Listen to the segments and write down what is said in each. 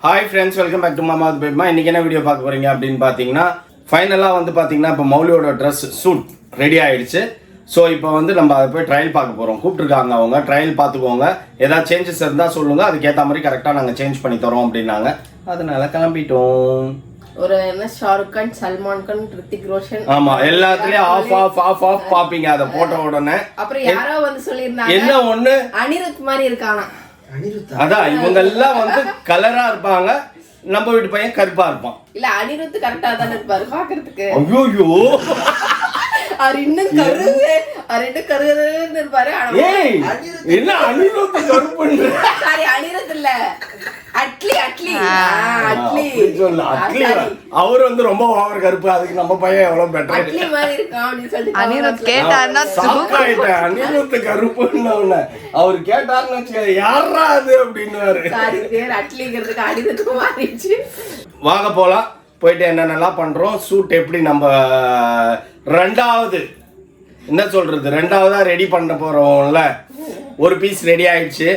Hi friends, welcome back to மாமாத் பேட்மா. இன்றைக்கி என்ன வீடியோ பார்க்க போகிறீங்க அப்படின்னு பார்த்தீங்கன்னா, ஃபைனலாக வந்து பார்த்தீங்கன்னா இப்போ மௌலியோட ட்ரெஸ் சூட் ரெடி ஆகிடுச்சு. ஸோ இப்போ வந்து நம்ம அதை போய் ட்ரையல் பார்க்க போகிறோம். கூப்பிட்ருக்காங்க அவங்க, ட்ரையல் பார்த்துக்கோங்க. ஏதாவது சேஞ்சஸ் இருந்தால் சொல்லுங்கள், அதுக்கேற்ற மாதிரி கரெக்டாக நாங்கள் சேஞ்ச் பண்ணி தரோம் அப்படின்னாங்க. அதனால கிளம்பிட்டோம். ஒரு என்ன ஷாருக் கான், சல்மான் கான், ரித்திக் ரோஷன், ஆமா எல்லாத்துலயும் ஆஃப் பாப்பீங்க அதை போட்ட உடனே. அப்புறம் யாரோ வந்து சொல்லியிருந்தாங்க என்ன ஒண்ணு அனிருத் மாதிரி இருக்கானா. அதான் இவங்க எல்லாம் வந்து கலரா இருப்பாங்க, நம்ம வீட்டு பையன் கருப்பா இருப்பான். இல்ல அனிருத் கரெக்டா தானே இருப்பாரு பாக்குறதுக்கு. ஐயோ அவர் இன்னும் கருகுன்னு இருப்பாரு. என்ன அனிருத் கருப்புன்ற? சாரி, அனிருத் இல்ல, அட்லி. அவர் வந்து ரொம்ப ஓவர் கருப்பு, அதுக்கு நம்ம பையன் எவ்வளவு பெட்டர். அட்லி மாதிரி இருக்கான் அப்படின்னு சொல்லி அனிருத் கேட்டாருன்னா அனிருத் கருப்புன்னு அவர் கேட்டாருன்னு யாரா அது அப்படின்னு. சாரி, பேர் அட்லிங்கிறதுக்கு அனிருத்துக்கு மாறிடுச்சு. வாங்க போலாம், போயிட்டு என்னென்னலாம் பண்றோம், சூட் எப்படி நம்ம ரெண்டாவதா ரெடி பண்ண போறோம்ல. ஒரு பீஸ் ரெடி ஆயிடுச்சு.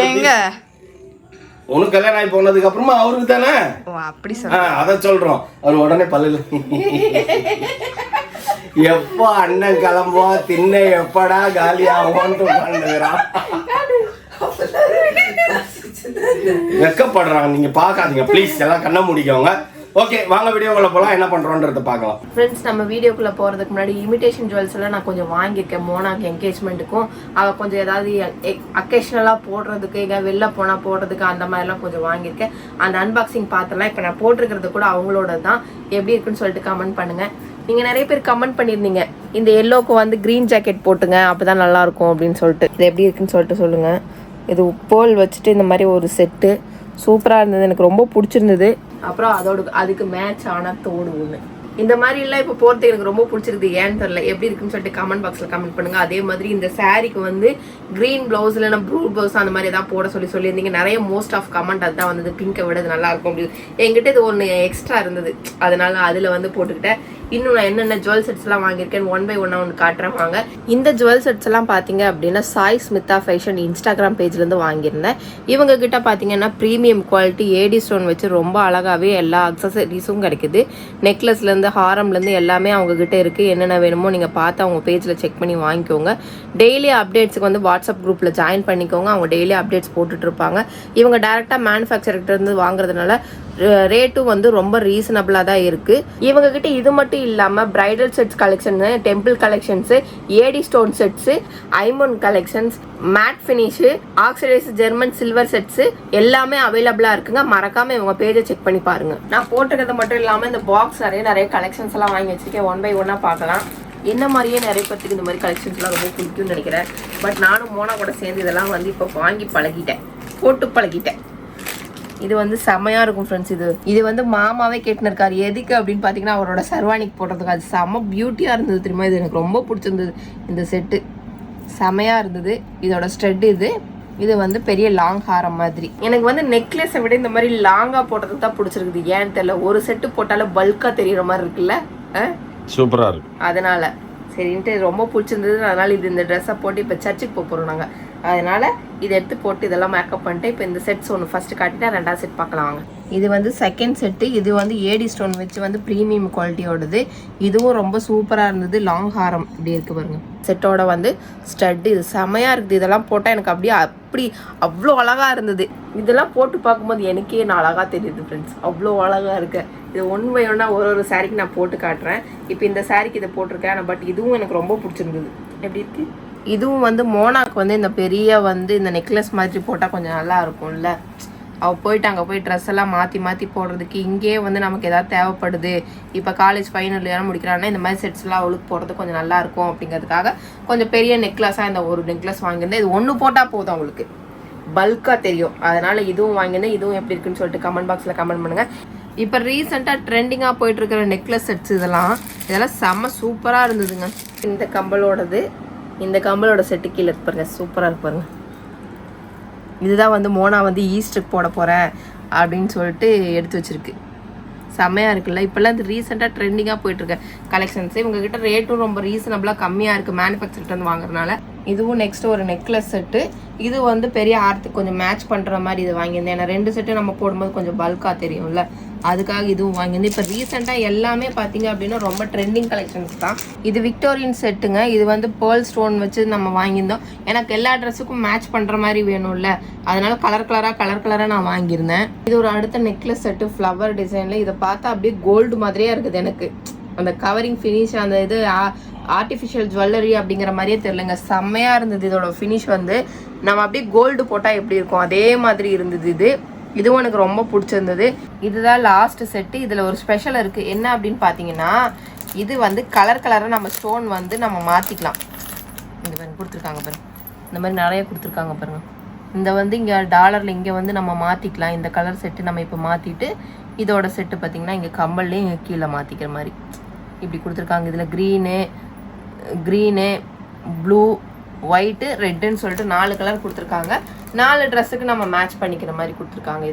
எங்க உனக்கு கல்யாணம் ஆகி போனதுக்கு அப்புறமா அவருக்கு தானே அப்படி அத சொல்றோம். அவர் உடனே பல்லு எப்போ அண்ணன் கிளம்புவா தின்ன எப்படா காலி ஆகும்னு பண்ணுறான். வெக்கப்படுறாங்க, நீங்க பாக்காதீங்க ப்ளீஸ், எல்லாம் கண்ண முடிக்கவங்க. ஓகே, வாங்க வீடியோக்குள்ள போலாம், என்ன பண்றோன்றத பார்க்கலாம். ஃப்ரெண்ட்ஸ், நம்ம வீடியோக்குள்ள போறதுக்கு முன்னாடி இமிடேஷன் ஜுவல்ஸ் எல்லாம் நான் கொஞ்சம் வாங்கியிருக்கேன். மோனாக்கு என்கேஜ்மெண்ட்டுக்கும் அவ கொஞ்சம் ஏதாவது அக்கேஷனலா போடுறதுக்கு, எங்க வெளில போனா போடுறதுக்கு அந்த மாதிரிலாம் கொஞ்சம் வாங்கியிருக்கேன். அந்த அன்பாக்சிங் பார்த்தலாம். இப்போ நான் போட்டிருக்கிறது கூட அவங்களோட தான். எப்படி இருக்குன்னு சொல்லிட்டு கமெண்ட் பண்ணுங்க. நீங்க நிறைய பேர் கமெண்ட் பண்ணியிருந்தீங்க, இந்த எல்லோக்கு வந்து கிரீன் ஜாக்கெட் போட்டுங்க அப்பதான் நல்லா இருக்கும் அப்படின்னு சொல்லிட்டு. இது எப்படி இருக்குன்னு சொல்லிட்டு சொல்லுங்க. இது போல் வச்சுட்டு இந்த மாதிரி ஒரு செட்டு சூப்பராக இருந்தது, எனக்கு ரொம்ப பிடிச்சிருந்தது. அப்புறம் அதுக்கு மேட்ச் ஆன தோடு ஒன்று. இந்த மாதிரி எல்லாம் இப்போ போகிறது எனக்கு ரொம்ப பிடிச்சிருக்கு. ஏன்னு தெரியல, எப்படி இருக்குன்னு சொல்லிட்டு கமெண்ட் பாக்ஸில் கமெண்ட் பண்ணுங்க. அதே மாதிரி இந்த சாரீக்கு வந்து க்ரீன் ப்ளவுஸ் இல்லைன்னா ப்ளூ ப்ளவுஸ் அந்த மாதிரி ஏதாவது போட சொல்லியிருந்தீங்க. நிறைய மோஸ்ட் ஆஃப் கமெண்ட் அதுதான் வந்தது, பிங்கை விட இது நல்லா இருக்கும் அப்படின்னு. என்கிட்ட இது ஒன்று எக்ஸ்ட்ரா இருந்தது, அதனால அதில் வந்து போட்டுக்கிட்டேன். இன்னும் நான் என்னென்ன ஜுவல் செட்ஸ் எல்லாம் வாங்கியிருக்கேன் ஒன் பை ஒன்னாக ஒன்று காட்டுறேன் வாங்க. இந்த ஜுவல் செட்ஸ் எல்லாம் பார்த்தீங்க அப்படின்னா சாய் ஸ்மிதா ஃபேஷன் இன்ஸ்டாகிராம் பேஜ்லேருந்து வாங்கியிருந்தேன். இவங்க கிட்ட பார்த்தீங்கன்னா ப்ரீமியம் குவாலிட்டி ஏடி ஸ்டோன் வச்சு ரொம்ப அழகாகவே எல்லா அக்சசரிஸும் கிடைக்குது. நெக்லஸ்லேருந்து ஹாரம்லேருந்து எல்லாமே அவங்க கிட்ட இருக்குது. என்னென்ன வேணுமோ நீங்கள் பார்த்து அவங்க பேஜில் செக் பண்ணி வாங்கிக்கோங்க. டெய்லி அப்டேட்ஸுக்கு வந்து வாட்ஸ்அப் குரூப்பில் ஜாயின் பண்ணிக்கோங்க. அவங்க டெய்லி அப்டேட்ஸ் போட்டுட்ருப்பாங்க. இவங்க டேரெக்டாக மேனுஃபேக்சர்கிட்டேருந்து வாங்குறதுனால ரேட்டும் வந்து ரொம்ப ரீசனபிளாக தான் இருக்குது. இவங்க கிட்ட இது மட்டும் இல்லாமல் bridal sets collections, temple collections, AD stone sets, ஐமோன் collections, matte finish, oxidise German silver sets எல்லாமே அவைலபிளாக இருக்குங்க. மறக்காமல் இவங்க பேஜை செக் பண்ணி பாருங்க. நான் போட்டுக்கிறது மட்டும் இல்லாமல் இந்த பாக்ஸ் நிறைய கலெக்ஷன்ஸ் எல்லாம் வாங்கி வச்சிருக்கேன். ஒன் பை ஒன்னாக பார்க்கலாம். என்ன மாதிரியே நிறைய பேருக்கு இந்த மாதிரி கலெக்ஷன்ஸ்லாம் ரொம்ப பிடிக்கும்னு நினைக்கிறேன். பட் நானும் மோனா கூட சேர்ந்து இதெல்லாம் வந்து இப்போ வாங்கி பழகிட்டேன், போட்டு பழகிட்டேன். இது வந்து செம்மையா இருக்கும் ஃப்ரெண்ட்ஸ். இது வந்து மாமாவே கேட்டுன்னு இருக்காரு, எதுக்கு அப்படின்னு பார்த்தீங்கன்னா அவரோட சர்வானிக்கு போடுறதுக்கு. அது செம்ம பியூட்டியாக இருந்தது தெரியுமா. இது எனக்கு ரொம்ப பிடிச்சிருந்தது. இந்த செட்டு செம்மையாக இருந்தது. இதோட ஸ்ட்ரெட் இது வந்து பெரிய லாங் ஹாரம் மாதிரி. எனக்கு வந்து நெக்லஸை விட இந்த மாதிரி லாங்காக போடுறதுக்கு தான் பிடிச்சிருக்குது. ஏன்னு தெரியல, ஒரு செட்டு போட்டாலும் பல்காக தெரியுற மாதிரி இருக்குல்ல, சூப்பராக இருக்கு. அதனால சரின்ட்டு ரொம்ப பிடிச்சிருந்தது. அதனால இந்த ட்ரெஸ்ஸை போட்டு இப்போ சர்ச்சுக்கு போக போகிறோம் நாங்கள். அதனால இதை எடுத்து போட்டு இதெல்லாம் மேக்கப் பண்ணிட்டு இப்போ இந்த செட்ஸ் ஒன்று ஃபர்ஸ்ட் காட்டிட்டு ரெண்டாவது செட் பார்க்கலாம் வாங்க. இது வந்து செகண்ட் செட்டு. இது வந்து ஏடி ஸ்டோன் வச்சு வந்து ப்ரீமியம் குவாலிட்டியோடது. இதுவும் ரொம்ப சூப்பராக இருந்தது. லாங் ஹாரம் இப்படி இருக்கு பாருங்க. செட்டோட வந்து ஸ்டட் இது செமையாக இருக்குது. இதெல்லாம் போட்டால் எனக்கு அப்படி அவ்வளோ அழகாக இருந்தது. இதெல்லாம் போட்டு பார்க்கும்போது எனக்கே நான் அழகாக தெரியுது ஃப்ரெண்ட்ஸ், அவ்வளோ அழகாக இருக்கு. இது ஒன் பை ஒன்னா ஒரு சாரிக்கு நான் போட்டு காட்டுறேன். இப்போ இந்த சாரிக்கு இதை போட்டிருக்கேன். பட் இதுவும் எனக்கு ரொம்ப பிடிச்சிருந்தது. எப்படி இருக்கு. இதுவும் வந்து மோனாக்கு வந்து இந்த பெரிய வந்து இந்த நெக்லஸ் மாதிரி போட்டால் கொஞ்சம் நல்லா இருக்கும்ல. அவள் போயிட்டு அங்கே போய் ட்ரெஸ் எல்லாம் மாற்றி போடுறதுக்கு இங்கேயே வந்து நமக்கு ஏதாவது தேவைப்படுது. இப்போ காலேஜ் ஃபைனல் இயர் முடிக்கிறான்னா இந்த மாதிரி செட்ஸ்லாம் அவளுக்கு போடுறது கொஞ்சம் நல்லா இருக்கும் அப்படிங்கிறதுக்காக கொஞ்சம் பெரிய நெக்லஸாக இந்த ஒரு நெக்லஸ் வாங்கியிருந்தேன். இது ஒன்று போட்டால் போதும் அவங்களுக்கு, பல்காக தெரியும். அதனால் இதுவும் வாங்கியிருந்தேன். இதுவும் எப்படி இருக்குன்னு சொல்லிட்டு கமெண்ட் பாக்ஸில் கமெண்ட் பண்ணுங்கள். இப்போ ரீசெண்டாக ட்ரெண்டிங்காக போயிட்டுருக்கிற நெக்லஸ் செட்ஸ் இதெல்லாம் செம்ம சூப்பராக இருந்ததுங்க. இந்த கம்பளோட செட்டு கீழே இருப்பாருங்க, சூப்பராக இருப்பாருங்க. இதுதான் வந்து மோனா வந்து ஈஸ்டருக்கு போட போகிறேன் அப்படின்னு சொல்லிட்டு எடுத்து வச்சிருக்கு. செம்மையாக இருக்குல்ல. இப்போல்லாம் இது ரீசெண்டாக ட்ரெண்டிங்காக போயிட்டுருக்க கலெக்ஷன்ஸ். இவங்ககிட்ட ரேட்டும் ரொம்ப ரீசனபிளாக கம்மியாக இருக்குது மேனுஃபேக்சர்கிட்ட வந்து வாங்குறதுனால. இதுவும் நெக்ஸ்ட் ஒரு நெக்லஸ் செட்டு. இது வந்து பெரிய ஆர்த்துக்கு கொஞ்சம் மேட்ச் பண்ணுற மாதிரி இது வாங்கியிருந்தேன். ஏன்னா 2 செட்டு நம்ம போடும்போது கொஞ்சம் பல்காக தெரியும்ல, அதுக்காக இதுவும் வாங்கியிருந்தேன். இப்போ ரீசெண்டாக எல்லாமே பார்த்தீங்க அப்படின்னா ரொம்ப ட்ரெண்டிங் கலெக்ஷன்ஸ் தான். இது விக்டோரியன் செட்டுங்க. இது வந்து பேர்ல் ஸ்டோன் வச்சு நம்ம வாங்கியிருந்தோம். எனக்கு எல்லா ட்ரெஸ்ஸுக்கும் மேட்ச் பண்ணுற மாதிரி வேணும்ல, அதனால கலர் கலராக நான் வாங்கியிருந்தேன். இது ஒரு அடுத்த நெக்லஸ் செட்டு ஃப்ளவர் டிசைனில். இதை பார்த்தா அப்படியே கோல்டு மாதிரியே இருக்குது எனக்கு. அந்த கவரிங் ஃபினிஷ், அந்த இது ஆர்டிஃபிஷியல் ஜுவல்லரி அப்படிங்கிற மாதிரியே தெரியலங்க, செம்மையாக இருந்தது. இதோட ஃபினிஷ் வந்து நம்ம அப்படியே கோல்டு போட்டால் எப்படி இருக்கும் அதே மாதிரி இருந்தது. இதுவும் எனக்கு ரொம்ப பிடிச்சிருந்தது. இதுதான் லாஸ்ட் செட்டு. இதில் ஒரு ஸ்பெஷல் இருக்குது. என்ன அப்படின்னு பார்த்தீங்கன்னா, இது வந்து கலராக நம்ம ஸ்டோன் வந்து நம்ம மாற்றிக்கலாம். இந்த மாதிரி கொடுத்துருக்காங்க பாருங்க, இந்த மாதிரி நிறைய கொடுத்துருக்காங்க பாருங்க. இந்த வந்து இங்கே டாலரில் இங்கே வந்து நம்ம மாற்றிக்கலாம். இந்த கலர் செட்டு நம்ம இப்போ மாற்றிட்டு, இதோட செட்டு பார்த்திங்கன்னா இங்கே கம்பல்லையும் இங்கே கீழே மாற்றிக்கிற மாதிரி இப்படி கொடுத்துருக்காங்க. இதில் க்ரீனு ப்ளூ ஒயிட்டு ரெட்டுன்னு சொல்லிட்டு 4 கலர் கொடுத்துருக்காங்க. 4 ட்ரெஸ்ஸுக்கு நம்ம மேட்ச் பண்ணிக்கிற மாதிரி கொடுத்துருக்காங்க.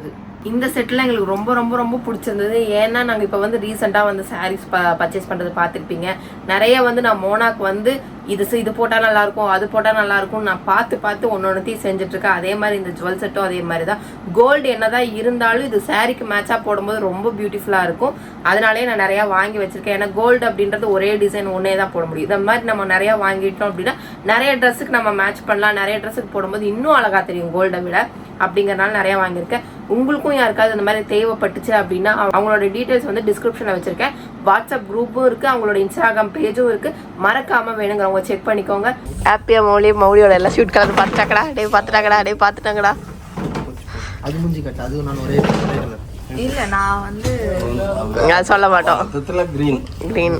இந்த செட்டில் எங்களுக்கு ரொம்ப ரொம்ப ரொம்ப பிடிச்சிருந்தது. ஏன்னா நாங்கள் இப்போ வந்து ரீசெண்டாக வந்து சாரீஸ் பர்ச்சேஸ் பண்ணுறது பார்த்துருப்பீங்க. நிறைய வந்து நான் மோனாக்கு வந்து இது போட்டால் நல்லாயிருக்கும், அது போட்டால் நல்லாயிருக்கும், நான் பார்த்து ஒன்னொன்னுத்தையும் செஞ்சுட்ருக்கேன். அதே மாதிரி இந்த ஜுவல் செட்டும் அதே மாதிரி தான். கோல்டு என்னதான் இருந்தாலும் இது சாரீக்கு மேட்சாக போடும்போது ரொம்ப பியூட்டிஃபுல்லாக இருக்கும். அதனாலே நான் நிறையா வாங்கி வச்சுருக்கேன். ஏன்னா கோல்டு அப்படின்றது ஒரே டிசைன் ஒன்றே தான் போட முடியும். இந்த மாதிரி நம்ம நிறையா வாங்கிட்டோம் அப்படின்னா நிறைய ட்ரெஸ்ஸுக்கு நம்ம மேட்ச் பண்ணலாம். நிறைய ட்ரெஸ்ஸுக்கு போடும்போது இன்னும் அழகாக தெரியும் கோல்டை விட. அப்படிங்கிறனால நிறையா வாங்கியிருக்கேன். உங்களுக்கும் யாருக்காவது இந்த மாதிரி தேவைப்பட்டுச்சு அப்படின்னா அவங்களோட டீட்டெயில்ஸ் வந்து டிஸ்கிரிப்ஷனில் வச்சுருக்கேன். வாட்ஸ்அப் குரூப்பும் இருக்குது, அவங்களோட இன்ஸ்டாகிராம் பேஜும் இருக்குது. மறக்காமல் வேணுங்கிறவங்க செக் பண்ணிக்கோங்க. ஹாப்பியாக மௌலியோட எல்லாம் ஷூட் கலர் பார்த்துட்டாங்கடா. அது மூஞ்சி கட்ட, அது நான் ஒரே கலர் இல்ல நான் வந்து சொல்ல மாட்டோம். கிரீன்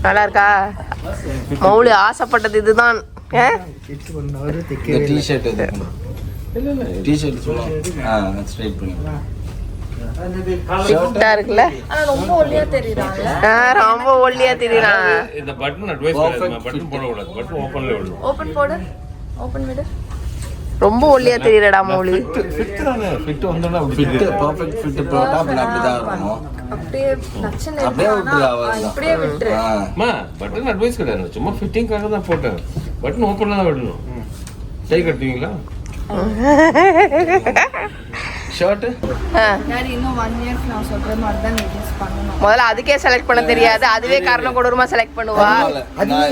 நல்லா இருக்கா? மௌலி ஆசைப்பட்டது இதுதான். இருக்குல்ல, ரொம்ப ஒல்லியா தெரியுறாங்க. இந்த பட்டன் அட்வைஸ் பண்ணாத, பட்டன் போட கூடாது, பட்டன் ஓபன்ல விடு. ஓபன் போடு, ஓபன் விடு. ரொம்ப ஒல்லியா தெரியறடா மௌலி. ஃபிட் வந்தா ஃபிட் பெர்ஃபெக்ட் ஃபிட் போட்டா அப்படி தான் இருக்கும். அப்படியே நச்சன அப்படியே விட்டுறாவா? அப்படியே விட்டு. அம்மா பட்டன் அட்வைஸ் கிடையாது, சும்மா ஃபிட்டிங்காக தான் போட்டேன். பட்டன் ஓபன்ல தான் விடணும். டை கட்டுவீங்களா? ஷர்ட் டாடி இன்னும் 1 இயர் நான் சொல்ற மாதிரி தான் யூஸ் பண்ணனும். முதல்ல அதுக்கே செலக்ட் பண்ண தெரியாது, அதுவே காரணம் கொடூரமா செலக்ட் பண்ணுவா.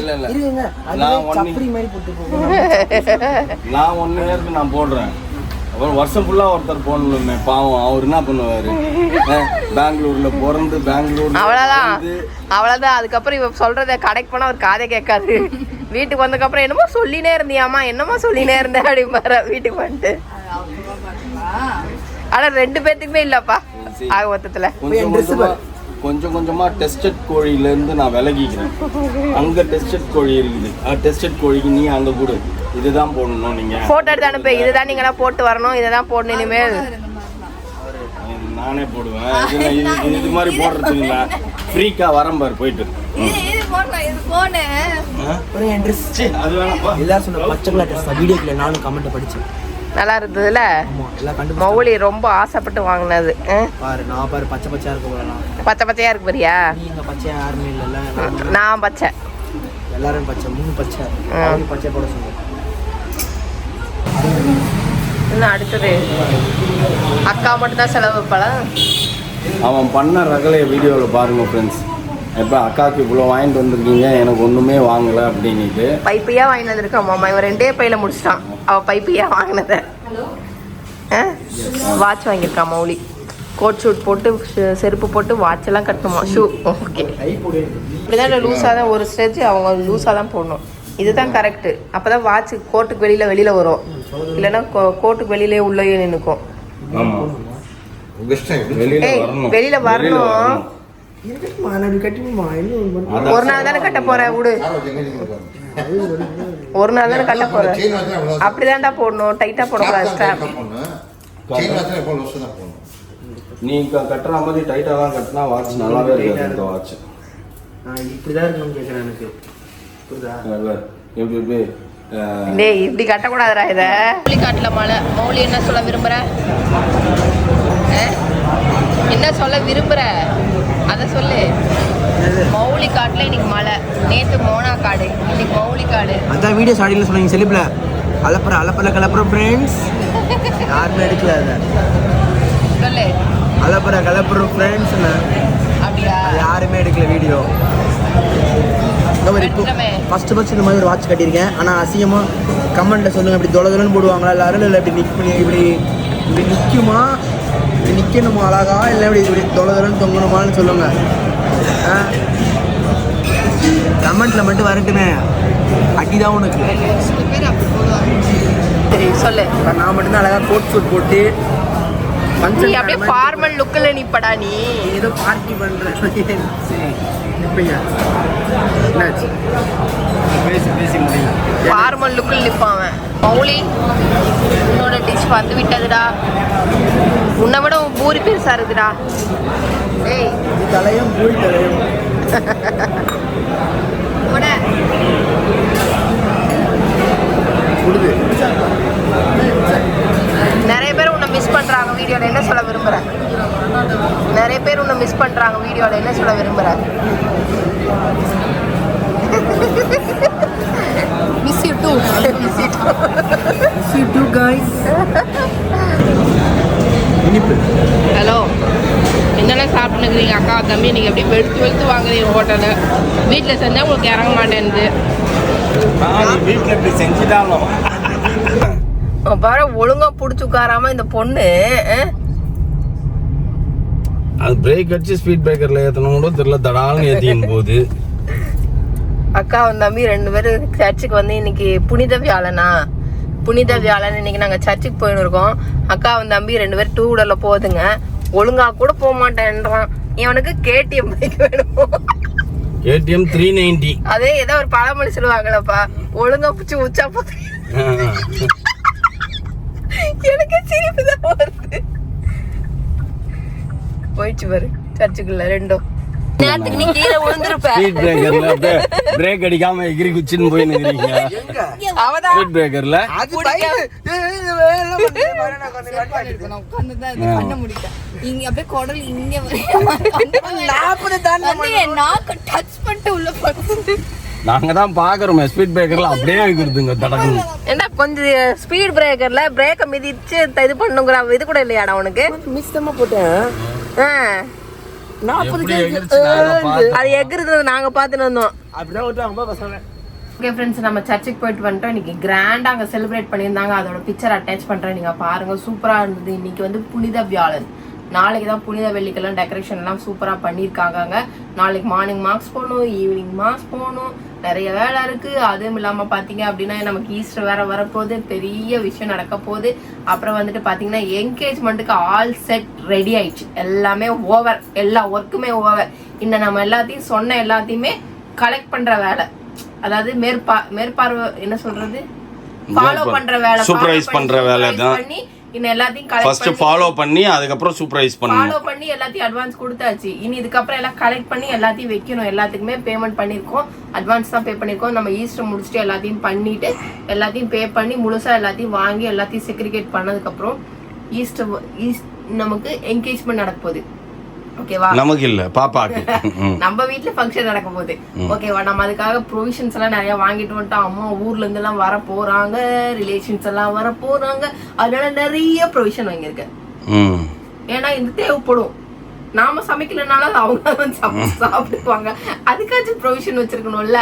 இல்ல இருங்க, நான் சப்பரி மாதிரி போட்டு போறேன். நான் 1 இயருக்கு நான் போடுறேன். அப்புறம் வருஷம் ஃபுல்லா ஒருத்தர் போடணுமே, பாவம் அவர் என்ன பண்ணுவாரு? பெங்களூர்ல பிறந்து பெங்களூர் அவ்வளவுதான். அதுக்கப்புறம் இவ சொல்றத கடைக்கு போனா அவர் காதே கேட்காது. வீட்டுக்கு வந்ததுக்கப்புறம் என்னமோ சொல்லினே இருந்தியாமா, என்னமோ சொல்லினே இருந்தேன் அப்படிங்கிற வீட்டுக்கு வந்துட்டு. ஆனா 2 பேத்துக்குமே இல்லப்பா ஆக மொத்தத்துல. கொஞ்சம் கொஞ்சமா டெஸ்டட் கோழில இருந்து நான் விலகிக்கிறேன். அங்க டெஸ்டட் கோழி இருக்குது, டெஸ்டட் கோழிக்கு நீ அங்க கொடு, இதுதான் போடணும். நீங்க போட்டோ எடுத்து அனுப்பு, இதுதான் நீங்க போட்டு வரணும், இதுதான் போடணும் இனிமேல். நானே போடுவேன். இது மாதிரி போடுறதுக்கு நான் ஃப்ரீக்கா வரேன் பாரு போயிட்டு. அது வேணாப்பா. எல்லாரும் சொன்ன பச்சை கலர் ட்ரெஸ் வீடியோக்குள்ள நானும் கமெண்ட் படிச்சேன். நல்லா இருந்ததுல. மௌலி ரொம்ப ஆசைப்பட்டு வாங்கினது. பாரு நான் பாரு பச்சை பச்சையா இருக்க போறேன். பச்சையா இருக்கு பாரியா? நீங்க பச்சையா யாருமே இல்லல. நான் பச்சை, எல்லாரும் பச்சை, 3 பச்சை. பச்சை போட சொல்லுங்க. இன்னும் அடுத்தது அக்கா மட்டும் தான் செலவு வைப்பாளா? அவன் பண்ண ரகலைய வீடியோவில் பாருங்க ஃப்ரெண்ட்ஸ். எப்போ அக்காவுக்கு இவ்வளோ வாங்கிட்டு வந்திருக்கீங்க, எனக்கு ஒன்றுமே வாங்கலை அப்படின்ட்டு பைப்பையாக வாங்கிட்டு வந்திருக்கான் மாமா. இவன் 2 பையில முடிச்சிட்டான். அவன் பைப்பையாக வாங்கினதை. வாட்ச் வாங்கியிருக்கான் மௌலி. கோட் ஷூட் போட்டு செருப்பு போட்டு வாட்ச் எல்லாம் கட்டணுமா? Shoe okay. இப்படிதான் லூஸாக தான், ஒரு ஸ்டெச் அவங்க லூஸாக தான் போடணும். இதுதான் கரெக்டு. அப்போ தான் வாட்ச் கோட்டுக்கு வெளியில் வரும். இல்லைன்னா கோட்டுக்கு வெளியிலே உள்ளே நின்றுக்கும். வெளியில வரணும். ஒரு நாள் தானே கட்ட போற, விடு. ஒரு நாள் தானே கட்ட போற. அப்படிதான்டா போடணும், டைட்டா போடக்கூடாது. நீ கட்டுற மாதிரி டைட்டா தான் கட்டினா வாட்ச் நல்லாவே இருக்காது. இந்த வாட்ச் இப்படிதான் இருக்கணும்னு கேட்குறேன் எனக்கு. டேய் இப்படி கட்டக்கூடாதுடா இதை. காட்டுல மழை. மௌலி என்ன சொல்ல விரும்புற? என்ன சொல்ல விரும்புற அதை சொல்லு. மௌலி காட்டுல இன்னைக்கு மழை, நேத்து மோனா காடு, இன்னைக்கு மௌலி காடு. அதான் வீடியோ ஸ்டார்டிங்ல சொன்னீங்க செலிப்ல அலப்பற கலப்புற ஃப்ரெண்ட்ஸ் யாருமே எடுக்கல அதை சொல்லு. அலப்பற கலப்புற ஃப்ரெண்ட்ஸ் அப்படியா? யாருமே எடுக்கல வீடியோ. ஃபர்ஸ்ட் இந்த மாதிரி ஒரு வாட்ச் கட்டியிருக்கேன். ஆனால் அசிங்கமாக கமெண்ட்டில் சொல்லுங்கள், இப்படி தொலைதொலன்னு போடுவாங்களா எல்லாரும், இல்லை இப்படி இப்படி நிற்குமா, இப்படி நிற்கணுமா அழகா, இல்லை இப்படி தொலைதொலன்னு தொங்கணுமான்னு சொல்லுங்கள். கமெண்ட்டில் மட்டும் வரட்டுமே, அடிதான் உனக்கு. சரி சொல்லு. நான் மட்டும்தான் அழகாக கோட் சூட் போட்டு நீ அப்படியே ஃபார்மல் லுக்கில் நிப்படா. நீ ஏதோ பார்ட்டி பண்ணுறேன் நிற்பீங்க. என்னாச்சு? பேசி முடியும். ஃபார்மல் லுக்கில் நிற்பான் அவன். மௌலி, உன்னோட டிஷ் வந்து விட்டதுடா. உன்னை விட உன் பூரி பெருசா இருக்குடா. ஏய் தலையும் பூரி தலையும் கொடுது. நிறைய பேர் உன்னை மிஸ் பண்றாங்க வீடியோல, என்ன சொல்ல விரும்புற? நிறைய பேர் உன்னை மிஸ் பண்றாங்க வீடியோல, என்ன சொல்ல விரும்புற? Miss you to. Miss you to guys. இனிப்பு. ஹலோ, என்னென்ன சாப்பிட்டுக்கிறீங்க அக்கா தம்பி? நீங்கள் அப்படியே வெளுத்து வாங்குறீங்க ஹோட்டலில். வீட்டில் செஞ்சால் உங்களுக்கு இறங்க மாட்டேன்து. வீட்டில் இப்படி செஞ்சுட்டாலும் பாரு, ஒழுங்கா பிடிச்சி உட்காராம இந்த பொண்ணு. அது பிரேக் அடிச்சு ஸ்பீட் பிரேக்கர்ல ஏற்றணும் கூட தெரியல, தடால்னு ஏற்றிக்கும் போது. அக்காவும் தம்பி 2 பேரும் சர்ச்சுக்கு வந்து இன்னைக்கு புனித வியாழன் இன்னைக்கு நாங்கள் சர்ச்சுக்கு போயின்னு இருக்கோம். அக்காவும் தம்பி 2 பேரும் 2 வீலர்ல போகுதுங்க. ஒழுங்கா கூட போக மாட்டேன்றான். இவனுக்கு KTM பைக் வேணும். KTM 390. அதே ஏதோ ஒரு பழமொழி சொல்லுவாங்களப்பா, ஒழுங்கா பிடிச்சி உச்சா போது. எனக்கு சிரிப்பு தான் வருது. போயிடுச்சு பாரு சர்ச்சுக்குள்ள ரெண்டும். நேரத்துக்கு நீ கீழே விழுந்திருப்ப. ஸ்பீட் பிரேக்கர்ல பிரேக் அடிக்காம எகிரி குச்சின்னு போய் நிக்கிறீங்க. அவதான் ஸ்பீட் பிரேக்கர்ல பண்ண முடியல. இங்க அப்படியே குடல் இங்க நாக்கு டச் பண்ணிட்டு உள்ள போட்டு நாங்க தான் பாக்குறோமே, ஸ்பீட் பிரேக்கர்ல அப்படியே வைக்கிறதுங்க தடக்கு. என்ன கொஞ்சம் ஸ்பீட் பிரேக்கர்ல பிரேக்க மிதிச்சு இது பண்ணுங்கிற இது கூட இல்லையாடா உனக்கு? மிஸ் தான் போட்டேன். 40 அது எகிறது நாங்க பாத்துட்டு வந்தோம். அப்படிதான் ஓட்டுவாங்க பசங்க. ஓகே ஃப்ரெண்ட்ஸ், நம்ம சர்ச்சுக்கு போயிட்டு வந்துட்டோம். இன்னைக்கு கிராண்டா அங்கே செலிப்ரேட் பண்ணியிருந்தாங்க. அதோட பிக்சர் அட்டாச் பண்றேன், நீங்க பாருங்க. சூப்பரா இருந்தது. இன்னைக்கு வந்து புனித வியாழன், நாளைக்கு தான் புனித வெள்ளிக்கெல்லாம் டெக்கரேஷன் எல்லாம் சூப்பரா பண்ணியிருக்காங்க. நாளைக்கு மார்னிங் மார்க்ஸ் போகணும், ஈவினிங் மார்க்ஸ் போகணும், நிறைய வேலை இருக்கு. அதுவும் இல்லாம பாத்தீங்க அப்படின்னா நமக்கு ஈஸ்டர் வேற வரப்போகுது, பெரிய விஷயம் நடக்க போகுது. அப்புறம் வந்துட்டு பாத்தீங்கன்னா என்கேஜ்மெண்ட்டுக்கு ஆல் செட் ரெடி ஆயிடுச்சு, எல்லாமே ஓவர், எல்லா ஒர்க்குமே ஓவர். இன்னும் நம்ம எல்லாத்தையும் சொன்ன எல்லாத்தையுமே கலெக்ட் பண்ற வேலை, அதாவது மேற்பார்வை என்ன சொல்றது, ஃபாலோ பண்ற வேலை, சூப்பர்வைஸ் பண்ற வேலை தான். இன்னும் எல்லாத்தையும் ஃபர்ஸ்ட் ஃபாலோ பண்ணி அதுக்கப்புறம் சூப்பர்வைஸ் ஃபாலோ பண்ணி எல்லாத்தையும் அட்வான்ஸ் கொடுத்தாச்சு. இனி இதுக்கப்புறம் எல்லாம் கலெக்ட் பண்ணி எல்லாத்தையும் வைக்கணும். எல்லாத்துக்குமே பேமெண்ட் பண்ணியிருக்கோம், அட்வான்ஸ் தான் பே பண்ணியிருக்கோம். நம்ம ஈஸ்டர் முடிச்சுட்டு எல்லாத்தையும் பண்ணிட்டு எல்லாத்தையும் பே பண்ணி முழுசா எல்லாத்தையும் வாங்கி எல்லாத்தையும் செக்ரிகேட் பண்ணதுக்கப்புறம் நமக்கு என்கேஜ்மெண்ட் நடக்க போகுது. ஓகேவா? நமக்கு இல்ல, பாப்பாக்கு. நம்ம வீட்ல ஃபங்க்ஷன் நடக்க போகுது. ஓகேவா? நம்ம அதுக்காக ப்ரொவிஷன்ஸ் எல்லாம் நிறைய வாங்கிட்டு வந்துட்டோம். அம்மா ஊர்ல இருந்து எல்லாம் வர போறாங்க, ரிலேஷன்ஸ் எல்லாம் வர போறாங்க. அதனால நிறைய ப்ரொவிஷன் வாங்கியிருக்கேன். ஏன்னா இது தேவைப்படும். நாம சமைக்கலனாலும் அவங்க வந்து சாப்பிடுவாங்க, அதுக்காச்சும் ப்ரொவிஷன் வச்சிருக்கணும்ல.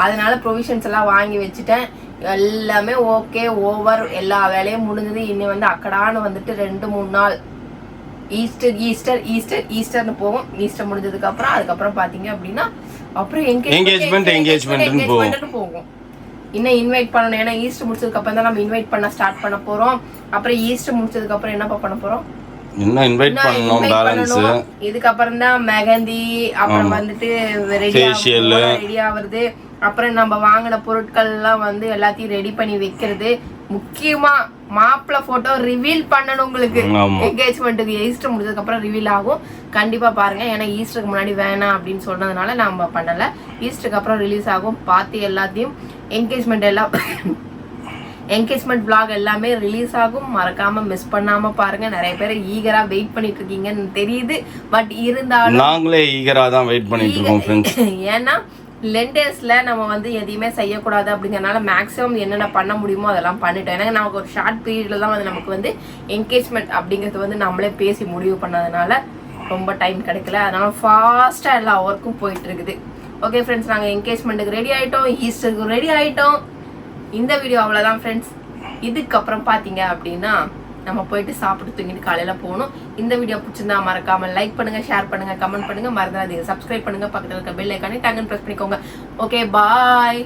அதனால ப்ரொவிஷன்ஸ் எல்லாம் வாங்கி வச்சுட்டேன். எல்லாமே ஓகே, ஓவர், எல்லா வேலையும் முடிஞ்சது. இன்னி வந்து அக்கடான்னு வந்துட்டு 2-3 நாள் ஈஸ்டர்னு போகும். ஈஸ்டர் முடிஞ்சதுக்கு அப்புறம் அதுக்கப்புறம் பாத்தீங்க அப்படின்னா அப்புறம் என்கேஜ்மெண்ட் போகும். இன்னும் இன்வைட் பண்ணணும். ஏன்னா ஈஸ்டர் முடிச்சதுக்கு அப்புறம் தான் நம்ம இன்வைட் பண்ண ஸ்டார்ட் பண்ண போறோம். அப்புறம் ஈஸ்டர் முடிச்சதுக்கு அப்புறம் என்னப்பா பண்ண போறோம்? இன்னும் இன்வைட் பண்ணணும். இதுக்கு அப்புறம் தான் மெஹந்தி, அப்புறம் வந்துட்டு ரெடி ஆகுறது, அப்புறம் நம்ம வாங்கின பொருட்கள் எல்லாம் வந்து எல்லாத்தையும் ரெடி பண்ணி வைக்கிறது. முக்கியமா மாப்பிள்ளை போட்டோ ரிவீல் பண்ணணும் உங்களுக்கு. என்கேஜ்மெண்ட்டுக்கு ஈஸ்டர் முடிஞ்சதுக்கு அப்புறம் ரிவீல் ஆகும், கண்டிப்பா பாருங்க. ஏன்னா ஈஸ்டருக்கு முன்னாடி வேணாம் அப்படின்னு சொன்னதுனால நம்ம பண்ணல. ஈஸ்டருக்கு அப்புறம் ரிலீஸ் ஆகும். பார்த்து எல்லாத்தையும் என்கேஜ்மெண்ட் எல்லாம் என்கேஜ்மெண்ட் vlog எல்லாமே ரிலீஸ் ஆகும், மறக்காம மிஸ் பண்ணாம பாருங்க. நிறைய பேர் ஈகரா வெயிட் பண்ணிட்டு இருக்கீங்கன்னு தெரியுது. பட் இருந்தாலும் நாங்களே ஈகரா தான் வெயிட் பண்ணிட்டு இருக்கோம் ஃப்ரெண்ட்ஸ். ஏன்னா லெண்டர்ஸ்ல நம்ம வந்து எதையுமே செய்யக்கூடாது அப்படிங்கறனால மேக்ஸிமம் என்னென்ன பண்ண முடியுமோ அதெல்லாம் பண்ணிட்டோம். ஏன்னா நமக்கு ஒரு ஷார்ட் பீரியட்ல தான் வந்து நமக்கு வந்து என்கேஜ்மெண்ட் அப்படிங்கிறது வந்து நம்மளே பேசி முடிவு பண்ணதுனால ரொம்ப டைம் கிடைக்கல. அதனால ஃபாஸ்டா எல்லா ஒர்க்கும் போயிட்டு இருக்குது. ஓகே ஃப்ரெண்ட்ஸ், நாங்க என்கேஜ்மெண்ட்டுக்கு ரெடி ஆயிட்டோம், ஈஸ்டருக்கு ரெடி ஆயிட்டோம். இந்த வீடியோ அவ்வளவுதான் ஃப்ரெண்ட்ஸ். இதுக்கப்புறம் பாத்தீங்க அப்படின்னா நம்ம போயிட்டு சாப்பிட்டு தூங்கிட்டு காலையில போகணும். இந்த வீடியோ பிடிச்சிருந்தா மறக்காம லைக் பண்ணுங்க, ஷேர் பண்ணுங்க, கமெண்ட் பண்ணுங்க, மறந்துடாதீங்க சப்ஸ்கிரைப் பண்ணுங்க, பக்கத்துல இருக்க பெல் ஐக்கானை டக்குன்னு பிரஸ் பண்ணிக்கோங்க. Okay bye.